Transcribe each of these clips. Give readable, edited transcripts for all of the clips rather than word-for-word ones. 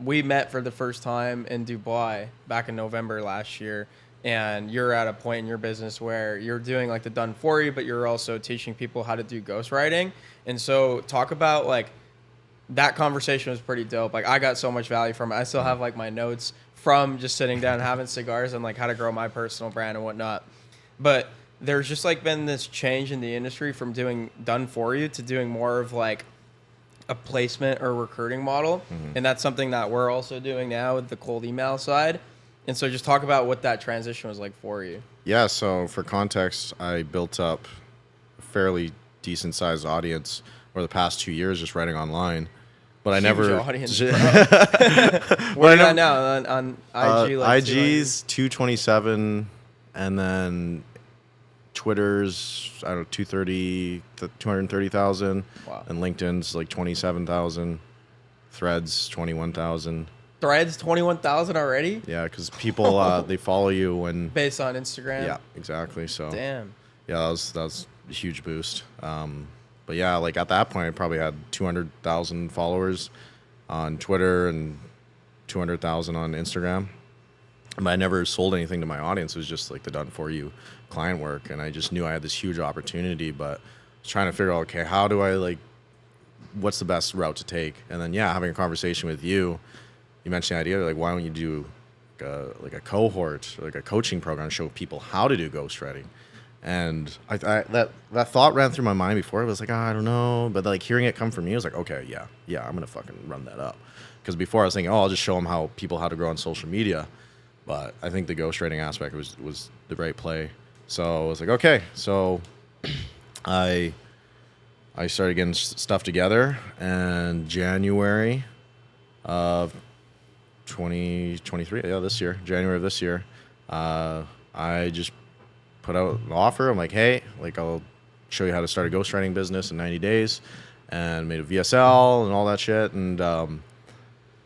we met for the first time in Dubai back in November last year, and you're at a point in your business where you're doing like the done for you, but you're also teaching people how to do ghostwriting. And so talk about like that conversation was pretty dope. Like I got so much value from it. I still have like my notes from just sitting down and having cigars and like how to grow my personal brand and whatnot. But there's just like been this change in the industry from doing done for you to doing more of like a placement or recruiting model. And that's something that we're also doing now with the cold email side. And so just talk about what that transition was like for you. Yeah, so for context, I built up a fairly decent sized audience over the past 2 years just writing online. But I never audience, Where are you at now on IG? Like IG's 227 and then Twitter's, I don't know, 230,000. Wow. And LinkedIn's like 27,000. Threads, 21,000. Threads 21,000 already? Yeah, because people they follow you when based on Instagram. Yeah, exactly. So damn. Yeah, that was a huge boost. But yeah, like at that point, I probably had 200,000 followers on Twitter and 200,000 on Instagram. But I never sold anything to my audience. It was just like the done for you client work, and I just knew I had this huge opportunity. But I was trying to figure out, okay, how do I like, what's the best route to take? And then yeah, having a conversation with you. You mentioned the idea, like, why don't you do like a cohort, like a coaching program, show people how to do ghostwriting? And that thought ran through my mind before. I was like, I don't know. But like hearing it come from you, I was like, okay, yeah, I'm going to fucking run that up. Because before I was thinking, I'll just show them how to grow on social media. But I think the ghostwriting aspect was the right play. So I was like, okay. So I started getting stuff together, and January of 2023, this year, January of this year, I just put out an offer. I'm like, hey, like I'll show you how to start a ghostwriting business in 90 days, and made a VSL and all that shit, and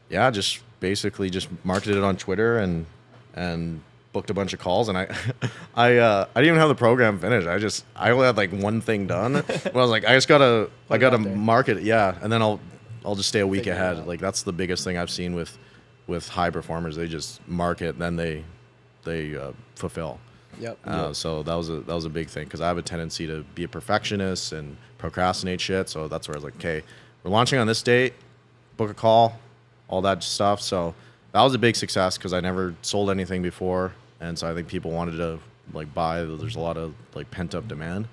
just basically just marketed it on Twitter and booked a bunch of calls, and I didn't even have the program finished. I only had like one thing done. But I was like, I gotta market it, and then I'll just stay a week ahead. Like that's the biggest thing I've seen with high performers. They just market, then they fulfill. Yep. So that was a big thing, because I have a tendency to be a perfectionist and procrastinate shit. So that's where I was like, okay, we're launching on this date, book a call, all that stuff. So that was a big success, because I never sold anything before, and so I think people wanted to like buy. There's a lot of like pent up demand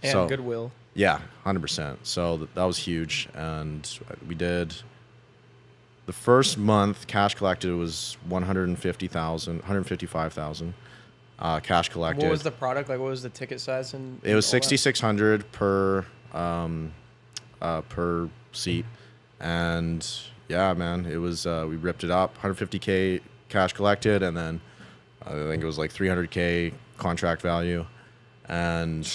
and goodwill. Yeah, 100%. So that was huge, and we did. The first month, cash collected was 155,000 cash collected. What was the product? Like, what was the ticket size? It was 6,600 per seat, and yeah, man, it was. We ripped it up. 150K cash collected, and then I think it was like 300K contract value, and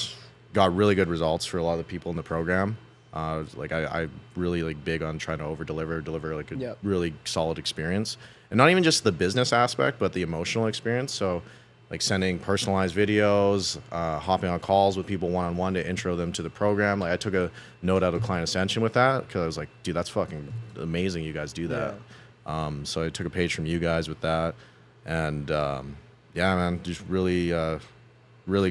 got really good results for a lot of the people in the program. Like I really like big on trying to deliver like a really solid experience, and not even just the business aspect, but the emotional experience. So like sending personalized videos, hopping on calls with people one-on-one to intro them to the program. Like I took a note out of Client Ascension with that, because I was like, dude, that's fucking amazing. You guys do that. Yeah. So I took a page from you guys with that, and man, just really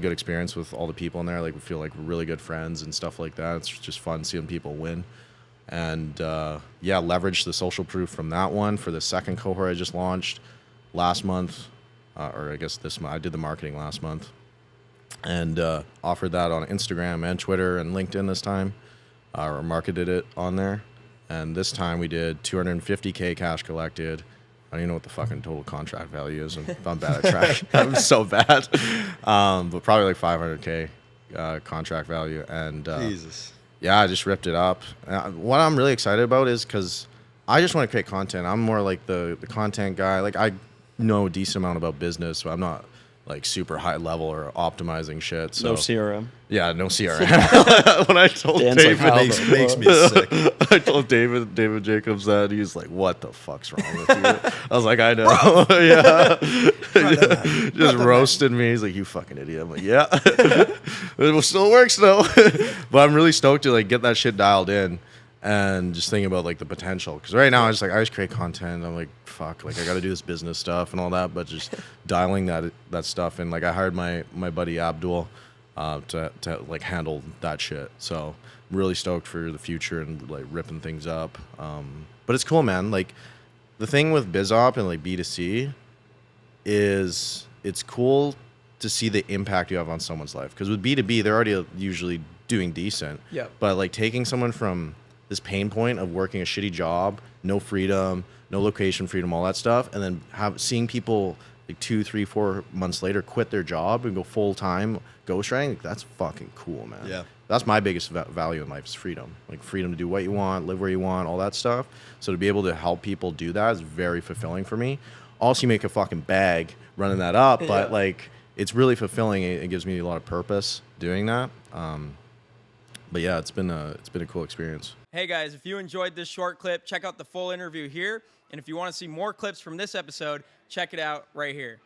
good experience with all the people in there. Like we feel like we're really good friends and stuff like that. It's just fun seeing people win. And leverage the social proof from that one for the second cohort I just launched last month, or I guess this month. I did the marketing last month, and offered that on Instagram and Twitter and LinkedIn this time, or marketed it on there. And this time we did 250K cash collected. I don't even know what the fucking total contract value is. I'm bad at track. I'm so bad. But probably like 500K contract value. And Jesus. Yeah, I just ripped it up. What I'm really excited about is because I just want to create content. I'm more like the content guy. Like I know a decent amount about business, but I'm not like super high level or optimizing shit. So. No CRM. Yeah, no CRM. When I told Dan's David, like, makes me sick. I told David Jacobs that. He's like, "What the fuck's wrong with you?" I was like, "I know." Yeah, just roasted me. He's like, "You fucking idiot." I'm like, "Yeah, it still works though." But I'm really stoked to like get that shit dialed in, and just thinking about like the potential. Because right now I just create content. I'm like, fuck, like I got to do this business stuff and all that, but just dialing that stuff. And like I hired my buddy Abdul to like handle that shit. So I'm really stoked for the future and like ripping things up. But it's cool, man. Like the thing with BizOp and like B2C is it's cool to see the impact you have on someone's life. Because with B2B, they're already usually doing decent. Yeah. But like taking someone from this pain point of working a shitty job, no freedom, no location freedom, all that stuff, and then seeing people like 2, 3, 4 months later quit their job and go full time ghostwriting, like, that's fucking cool, man. Yeah. That's my biggest value in life is freedom. Like freedom to do what you want, live where you want, all that stuff. So to be able to help people do that is very fulfilling for me. Also, you make a fucking bag running that up, but like it's really fulfilling. It gives me a lot of purpose doing that. But yeah, it's been a cool experience. Hey guys, if you enjoyed this short clip, check out the full interview here. And if you want to see more clips from this episode, check it out right here.